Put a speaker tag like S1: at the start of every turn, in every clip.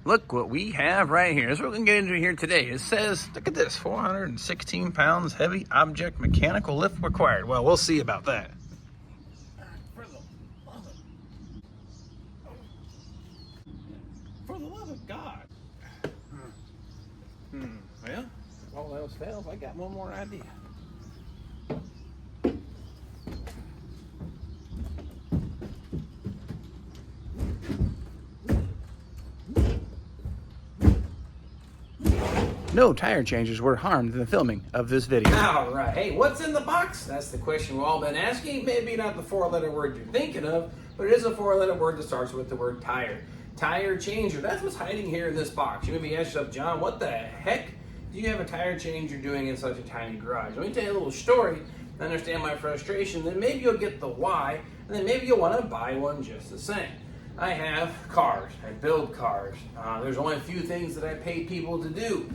S1: look what we have right here. This is what we're gonna get into here today. It says, look at this, 416 pounds heavy object mechanical lift required. Well, we'll see about that. For the love of God. Well, if all else fails, I got one more idea. No tire changes were harmed in the filming of this video. All right, hey, what's in the box? That's the question we've all been asking. Maybe not the four-letter word you're thinking of, but it is a four-letter word that starts with the word tire. Tire changer, that's what's hiding here in this box. You may be asking yourself, John, what the heck do you have a tire change you're doing in such a tiny garage? Let me tell you a little story, understand my frustration, then maybe you'll get the why, and then maybe you'll want to buy one just the same. I have cars, I build cars. There's only a few things that I pay people to do.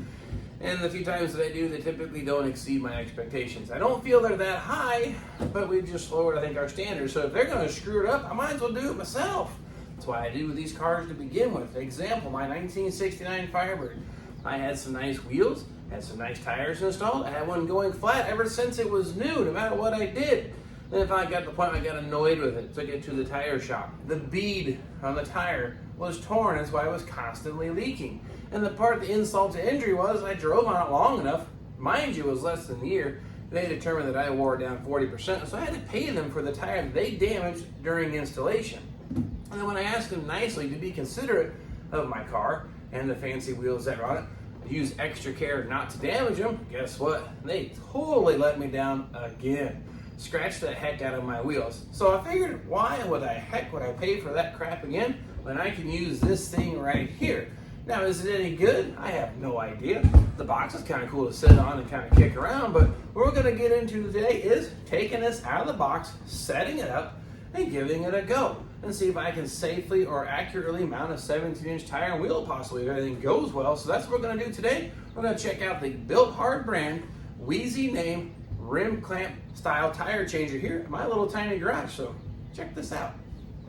S1: And the few times that I do, they typically don't exceed my expectations. I don't feel they're that high, but we've just lowered, I think, our standards. So if they're gonna screw it up, I might as well do it myself. That's why I do these cars to begin with. Example, my 1969 Firebird. I had some nice wheels, had some nice tires installed. I had one going flat ever since it was new, no matter what I did. Then if I got to the point I got annoyed with it, took it to the tire shop. The bead on the tire was torn, that's why it was constantly leaking. And the part of the insult to injury was I drove on it long enough, mind you, it was less than a year, they determined that I wore it down 40%, so I had to pay them for the tire that they damaged during installation. And then when I asked them nicely to be considerate of my car and the fancy wheels that are on it, use extra care not to damage them, guess what? They totally let me down again. Scratched the heck out of my wheels. So I figured, why the heck would I pay for that crap again when I can use this thing right here? Now, is it any good? I have no idea. The box is kind of cool to sit on and kind of kick around, but what we're going to get into today is taking this out of the box, setting it up, and giving it a go, and see if I can safely or accurately mount a 17-inch tire and wheel, possibly, if everything goes well. So that's what we're going to do today. We're going to check out the Bilt Hard brand, Weize name, rim clamp style tire changer here in my little tiny garage. So check this out.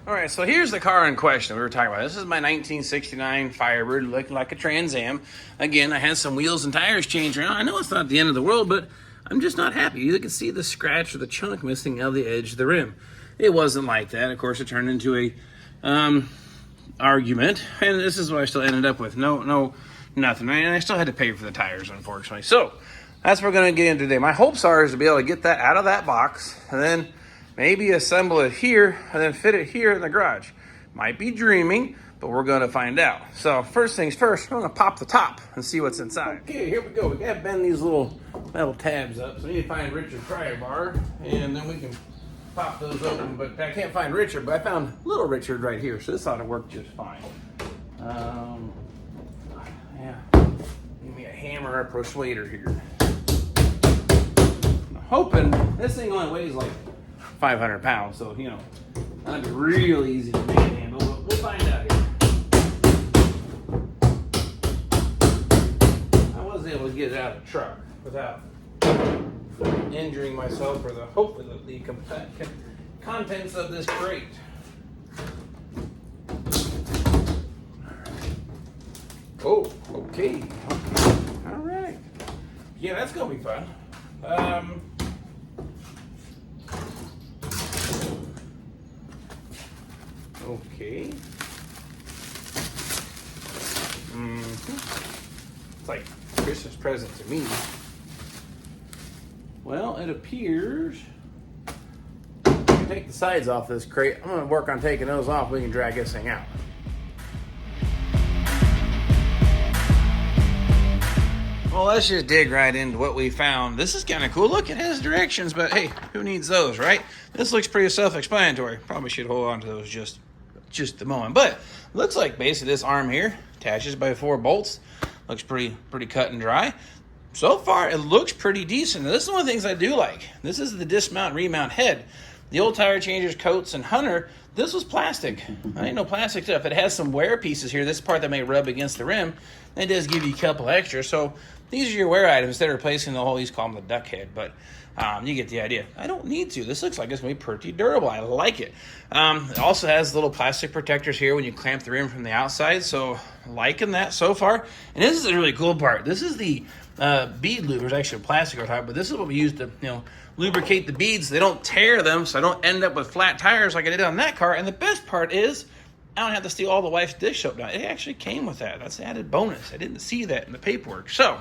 S1: All right, so here's the car in question we were talking about. This is my 1969 Firebird, looking like a Trans Am. Again, I had some wheels and tires changed around. I know it's not the end of the world, but I'm just not happy. You can see the scratch or the chunk missing out of the edge of the rim. It wasn't like that. Of course, it turned into a argument, and this is what I still ended up with. Nothing. And I still had to pay for the tires, unfortunately. So that's what we're going to get into today. My hopes are is to be able to get that out of that box, and then maybe assemble it here, and then fit it here in the garage. Might be dreaming, but we're going to find out. So first things first, I'm going to pop the top and see what's inside. Okay, here we go. We got to bend these little metal tabs up. So I need to find Richard's pry bar, and then we can pop those open. But I can't find Richard, but I found little Richard right here, so this ought to work just fine. Yeah, give me a hammer or a persuader here. I'm hoping this thing only weighs like 500 pounds, so you know, that'd be real easy to manhandle, but we'll find out here. I was able to get it out of the truck without injuring myself or hopefully the contents of this crate. Oh, okay. All right. Yeah, that's gonna be fun. Okay. It's like a Christmas present to me. Well, it appears we can take the sides off this crate. I'm going to work on taking those off. We can drag this thing out. Well, let's just dig right into what we found. This is kind of cool. Look, it has directions, but hey, who needs those, right? This looks pretty self-explanatory. Probably should hold on to those just a moment. But looks like basically this arm here attaches by 4 bolts. Looks pretty cut and dry. So far, it looks pretty decent. Now, this is one of the things I do like. This is the dismount remount head. The old tire changers, Coates, and Hunter, this was plastic. I ain't no plastic stuff. It has some wear pieces here. This part that may rub against the rim. It does give you a couple extra. So these are your wear items. Instead of replacing the whole, these call them the duck head. But You get the idea. I don't need to. This looks like it's going to be pretty durable. I like it. It also has little plastic protectors here when you clamp the rim from the outside. So liking that so far. And this is a really cool part. This is the bead lube. There's actually plastic on top, but this is what we use to, lubricate the beads. They don't tear them, so I don't end up with flat tires like I did on that car. And the best part is I don't have to steal all the wife's dish soap down. It actually came with that. That's the added bonus. I didn't see that in the paperwork. So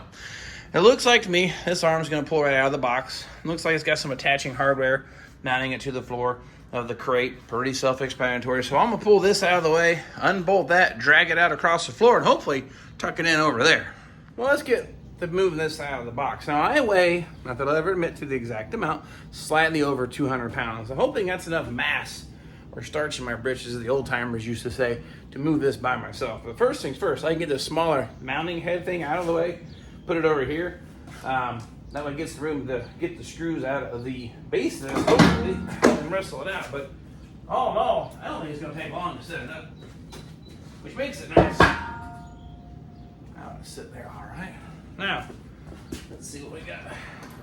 S1: it looks like to me this arm is going to pull right out of the box. It looks like it's got some attaching hardware mounting it to the floor of the crate. Pretty self-explanatory. So I'm going to pull this out of the way, unbolt that, drag it out across the floor, and hopefully tuck it in over there. Well, let's get to moving this out of the box. Now I weigh, not that I'll ever admit to the exact amount, slightly over 200 pounds. I'm hoping that's enough mass or starch in my britches, as the old timers used to say, to move this by myself. But first things first, I can get this smaller mounting head thing out of the way, put it over here. That way it gets the room to get the screws out of the base of this, hopefully, and wrestle it out. But all in all, I don't think it's going to take long to set it up, which makes it nice. I'll just sit there all right. Now, let's see what we got for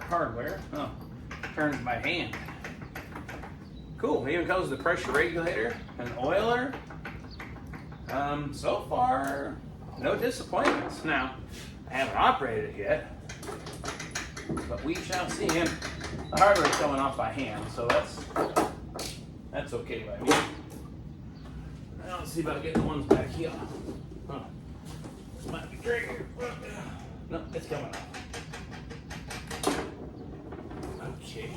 S1: hardware. Oh, turns by hand. Cool, it even comes with a pressure regulator, an oiler. So far, no disappointments. Now, I haven't operated it yet, but we shall see. And the hardware's coming off by hand, so that's okay by me. Now let's see about getting the ones back here. Huh. Might be tricky. No, it's coming off. Okay.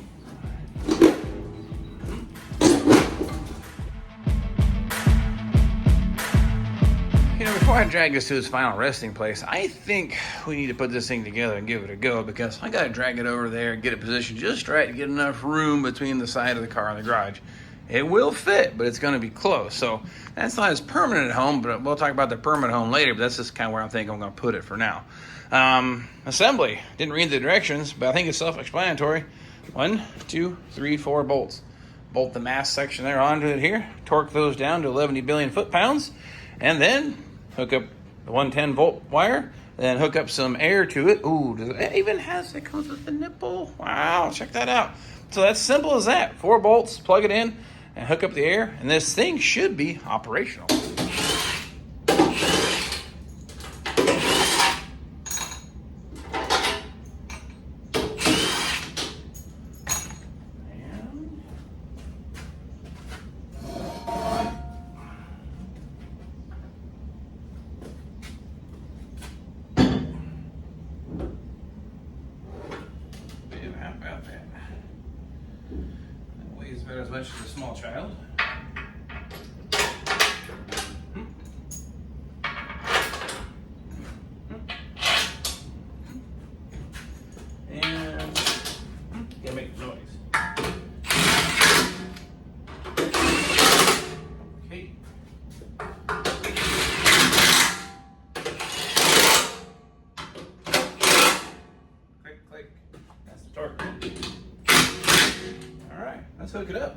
S1: Before I drag this to its final resting place, I think we need to put this thing together and give it a go, because I got to drag it over there and get it positioned just right to get enough room between the side of the car and the garage. It will fit, but it's going to be close. So that's not as permanent at home, but we'll talk about the permanent home later, but that's just kind of where I think I'm going to put it for now. Assembly. Didn't read the directions, but I think it's self-explanatory. 1, 2, 3, 4 bolts. Bolt the mass section there onto it here. Torque those down to 11 billion foot-pounds. And then hook up the 110 volt wire. Then hook up some air to it. Ooh, it comes with a nipple. Wow, check that out. So that's simple as that. 4 bolts, plug it in, and hook up the air. And this thing should be operational. As much as a small child. And gotta make the noise. Okay. Click, click. That's the torque. Let's hook it up.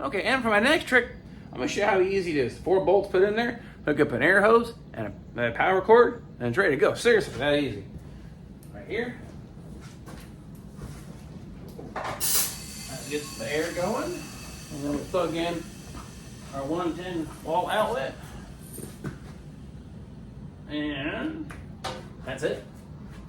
S1: Okay, and for my next trick, I'm going to show you how easy it is. 4 bolts put in there, hook up an air hose and a power cord, and it's ready to go. Seriously, that easy. Right here. That gets the air going. And then we plug in our 110 wall outlet. And that's it.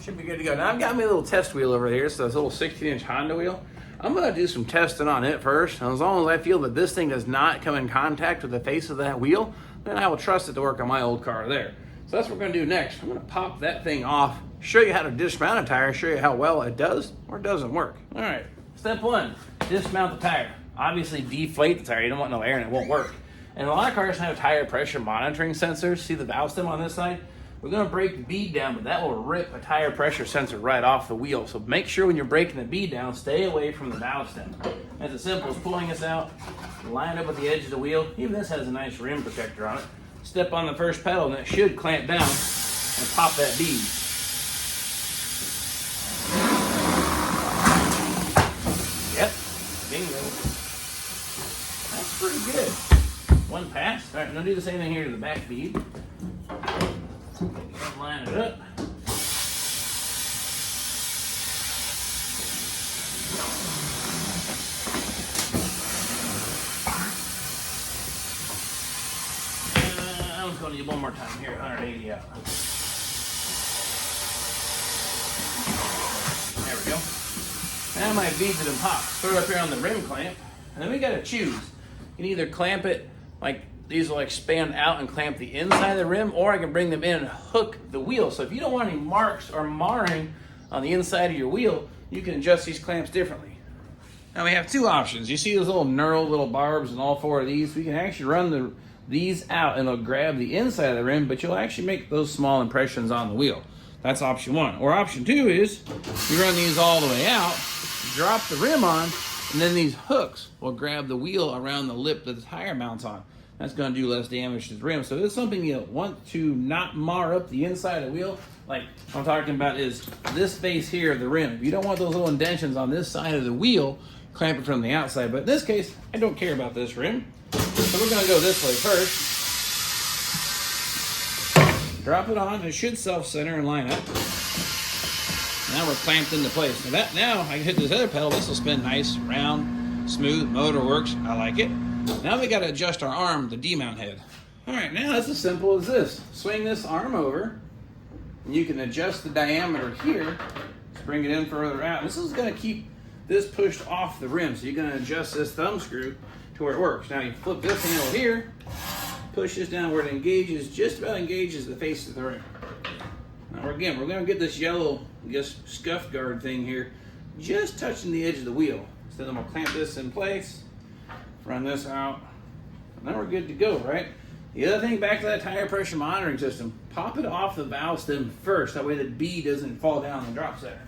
S1: Should be good to go. Now I've got me a little test wheel over here. So this little 16-inch Honda wheel. I'm going to do some testing on it first. And as long as I feel that this thing does not come in contact with the face of that wheel, then I will trust it to work on my old car there. So that's what we're going to do next. I'm going to pop that thing off, show you how to dismount a tire, show you how well it does or doesn't work. All right, step 1, dismount the tire. Obviously deflate the tire. You don't want no air and it won't work. And a lot of cars have tire pressure monitoring sensors. See the valve stem on this side? We're going to break the bead down, but that will rip a tire pressure sensor right off the wheel. So make sure when you're breaking the bead down, stay away from the valve stem. As simple as pulling this out, line up with the edge of the wheel. Even this has a nice rim protector on it. Step on the first pedal and it should clamp down and pop that bead. Yep, bingo. That's pretty good. One pass. All right, I'm going to do the same thing here to the back bead. Line it up. on you one more time here, 180 out. There we go. Now my beads have been popped. Throw it up here on the rim clamp, and then we gotta choose. You can either clamp it like these will expand out and clamp the inside of the rim, or I can bring them in and hook the wheel. So if you don't want any marks or marring on the inside of your wheel, you can adjust these clamps differently. Now we have two options. You see those little knurled little barbs in all four of these? We can actually run these out and it'll grab the inside of the rim, but you'll actually make those small impressions on the wheel. That's option one. Or option two is you run these all the way out, drop the rim on, and then these hooks will grab the wheel around the lip that the tire mounts on. That's going to do less damage to the rim. So this is something you want to not mar up the inside of the wheel. Like what I'm talking about is this face here of the rim. If you don't want those little indentions on this side of the wheel, clamp it from the outside. But in this case, I don't care about this rim. So we're going to go this way first. Drop it on. It should self-center and line up. Now we're clamped into place. Now I can hit this other pedal. This will spin nice, round, smooth. Motor works. I like it. Now we got to adjust our arm, the D-mount head. All right, now it's as simple as this. Swing this arm over. And you can adjust the diameter here to bring it in further out. This is going to keep this pushed off the rim. So you're going to adjust this thumb screw to where it works. Now you flip this handle here, push this down where it engages, just about engages the face of the rim. Now again, we're going to get this yellow, I guess, scuff guard thing here, just touching the edge of the wheel. So then we'll clamp this in place, run this out, and then we're good to go, right? The other thing, back to that tire pressure monitoring system, pop it off the valve stem first. That way the bead doesn't fall down the drop center.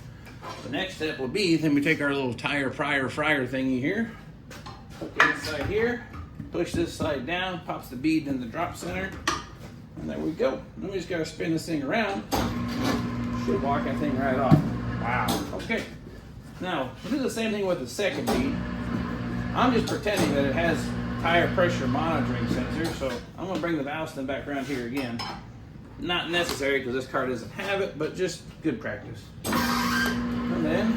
S1: The next step will be, then we take our little tire fryer thingy here, hook inside here, push this side down, pops the bead in the drop center, and there we go. Then we just gotta spin this thing around. Should walk that thing right off. Wow, okay. Now, we'll do the same thing with the second bead. I'm just pretending that it has tire pressure monitoring sensor, so I'm gonna bring the valve stem back around here again. Not necessary because this car doesn't have it, but just good practice. And then,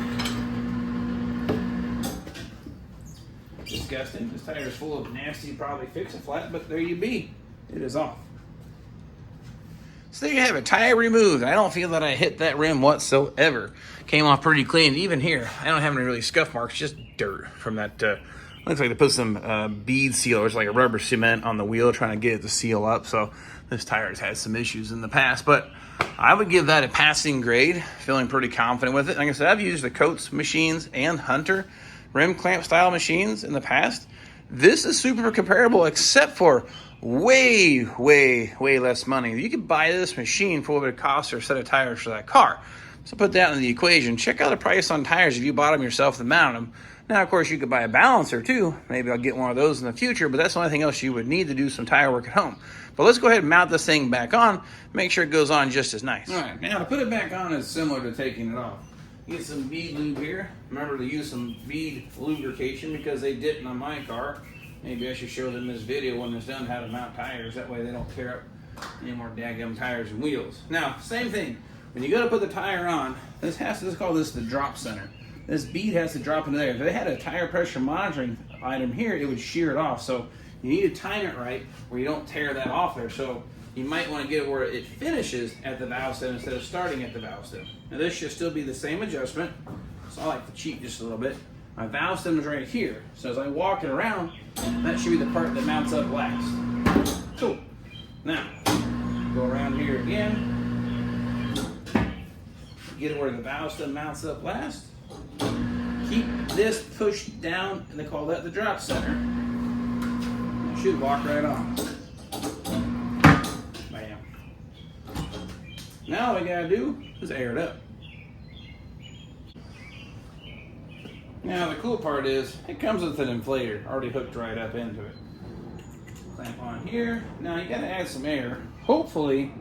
S1: disgusting. This tire is full of nasty, probably fix-a-flat, but there you be. It is off. So there you have it, tire removed. I don't feel that I hit that rim whatsoever. Came off pretty clean. Even here, I don't have any really scuff marks, just dirt from that. Looks like they put some bead sealers, like a rubber cement on the wheel, trying to get it to seal up. So this tire has had some issues in the past, but I would give that a passing grade. Feeling pretty confident with it. Like I said, I've used the Coates machines and Hunter rim clamp style machines in the past. This is super comparable, except for way less money. You could buy this machine for what it costs or a set of tires for that car. So put that in the equation. Check out the price on tires if you bought them yourself and mounted them. Now, of course, you could buy a balancer too. Maybe I'll get one of those in the future, but that's the only thing else you would need to do some tire work at home. But let's go ahead and mount this thing back on, make sure it goes on just as nice. All right, now to put it back on is similar to taking it off. Get some bead lube here. Remember to use some bead lubrication because they didn't on my car. Maybe I should show them this video when it's done how to mount tires. That way they don't tear up any more daggum tires and wheels. Now, same thing. When you go to put the tire on, let's call this the drop center. This bead has to drop into there. If they had a tire pressure monitoring item here, it would shear it off. So you need to time it right where you don't tear that off there. So you might want to get it where it finishes at the valve stem instead of starting at the valve stem. Now this should still be the same adjustment. So I like to cheat just a little bit. My valve stem is right here. So as I walk it around, that should be the part that mounts up last. Cool. Now, go around here again. Get it where the valve stem mounts up last. Keep this pushed down, and they call that the drop center. It should walk right on. Bam. Now all we gotta do is air it up. Now the cool part is, it comes with an inflator already hooked right up into it. Clamp on here. Now you gotta add some air. Hopefully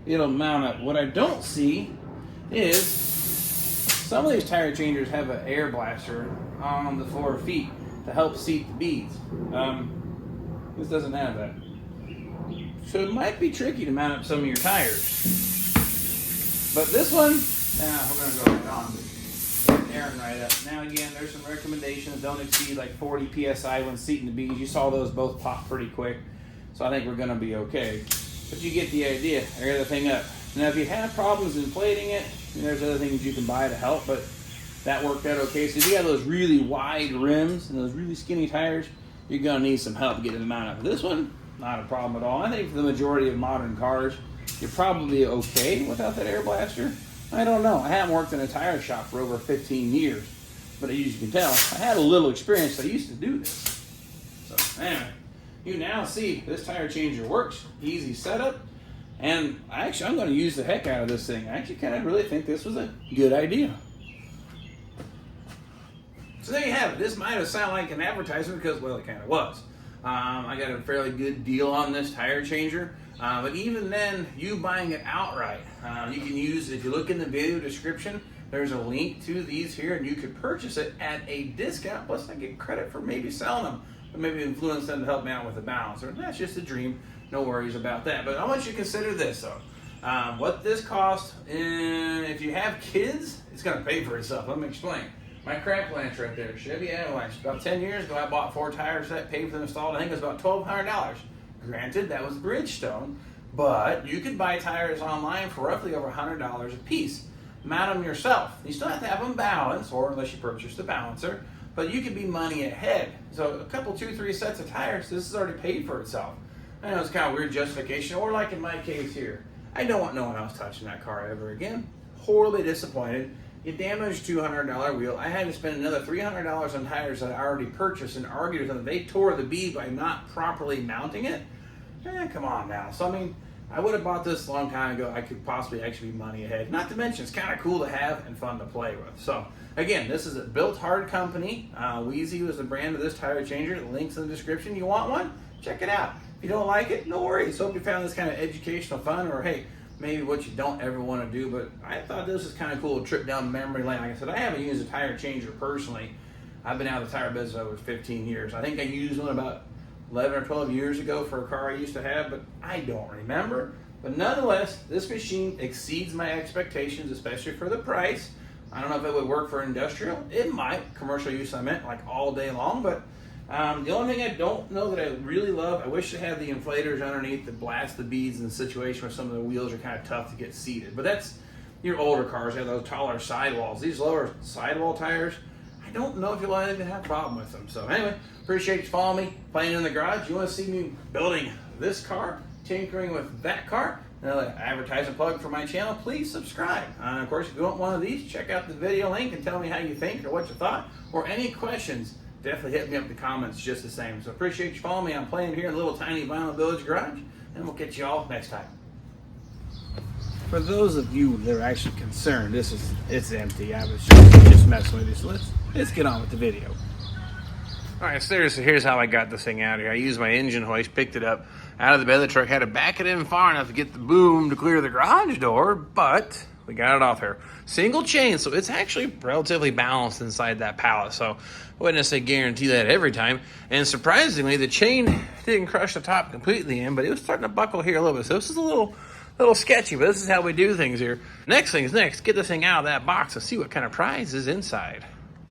S1: it'll mount up. What I don't see is some of these tire changers have an air blaster on the 4 feet to help seat the beads. This doesn't have that. So it might be tricky to mount up some of your tires. But this one, we're gonna go right on. Airing right up. Now again, there's some recommendations. Don't exceed like 40 PSI when seating the beads. You saw those both pop pretty quick. So I think we're gonna be okay. but you get the idea. Air the thing up. Now, if you have problems inflating it, there's other things you can buy to help, but that worked out okay. So if you have those really wide rims and those really skinny tires, you're gonna need some help getting them out of it. This one, not a problem at all. I think for the majority of modern cars, you're probably okay without that air blaster. I don't know. I haven't worked in a tire shop for over 15 years, but as you can tell, I had a little experience. I used to do this. So anyway, you now see this tire changer works. Easy setup. And I'm going to use the heck out of this thing. I actually kind of really think this was a good idea. So there you have it. This might have sounded like an advertisement because, well, it kind of was. I got a fairly good deal on this tire changer. But even then, you buying it outright, you can use, if you look in the video description, there's a link to these here, and you could purchase it at a discount. Plus, I get credit for maybe selling them, but maybe influence them to help me out with the balancer. That's just a dream. No worries about that. But I want you to consider this, though. What this costs, if you have kids, it's going to pay for itself. Let me explain. My crap plant right there, Chevy Avalanche. About 10 years ago, I bought 4 tires that paid for them installed. I think it was about $1,200. Granted, that was Bridgestone, but you could buy tires online for roughly over $100 a piece. Mount them yourself. You still have to have them balanced, or unless you purchase the balancer, but you could be money ahead. So a couple, 2, 3 sets of tires, this has already paid for itself. I know it's kind of weird justification, or like in my case here, I don't want no one else touching that car ever again. Horribly disappointed. You damaged $200 wheel. I had to spend another $300 on tires that I already purchased and argued with them. They tore the bead by not properly mounting it. Come on now. So, I mean, I would have bought this a long time ago. I could possibly actually be money ahead. Not to mention, it's kind of cool to have and fun to play with. So, again, this is a Bilt Hard company. Weize was the brand of this tire changer. The link's in the description. You want one? Check it out. If you don't like it, no worries. Hope you found this kind of educational fun, or hey, maybe what you don't ever want to do. But I thought this was kind of cool, a trip down memory lane. Like I said, I haven't used a tire changer personally. I've been out of the tire business over 15 years. I think I used one about 11 or 12 years ago for a car I used to have, but I don't remember. But nonetheless, this machine exceeds my expectations, especially for the price. I don't know if it would work for industrial. It might. Commercial use, I meant, like all day long. But the only thing I don't know that I really love, I wish they had the inflators underneath that blast the beads in the situation where some of the wheels are kind of tough to get seated. But that's your older cars. They have those taller sidewalls. These lower sidewall tires, I don't know if you'll even have a problem with them. So anyway, appreciate you following me, playing in the garage. You want to see me building this car, tinkering with that car, another advertising plug for my channel, please subscribe. Of course, if you want one of these, check out the video link and tell me how you think or what you thought, or any questions. Definitely hit me up in the comments just the same. So appreciate you following me. I'm playing here in a little tiny vinyl village garage, and we'll catch you all next time. For those of you that are actually concerned, it's empty. I was just messing with you. So let's get on with the video. All right, seriously, here's how I got this thing out here. I used my engine hoist, picked it up out of the bed of the truck, had to back it in far enough to get the boom to clear the garage door, but we got it off here. Single chain, so it's actually relatively balanced inside that pallet. So I wouldn't necessarily guarantee that every time. And surprisingly, the chain didn't crush the top completely in, but it was starting to buckle here a little bit. So this is a little sketchy, but this is how we do things here. Next thing is next. Get this thing out of that box and see what kind of prize is inside.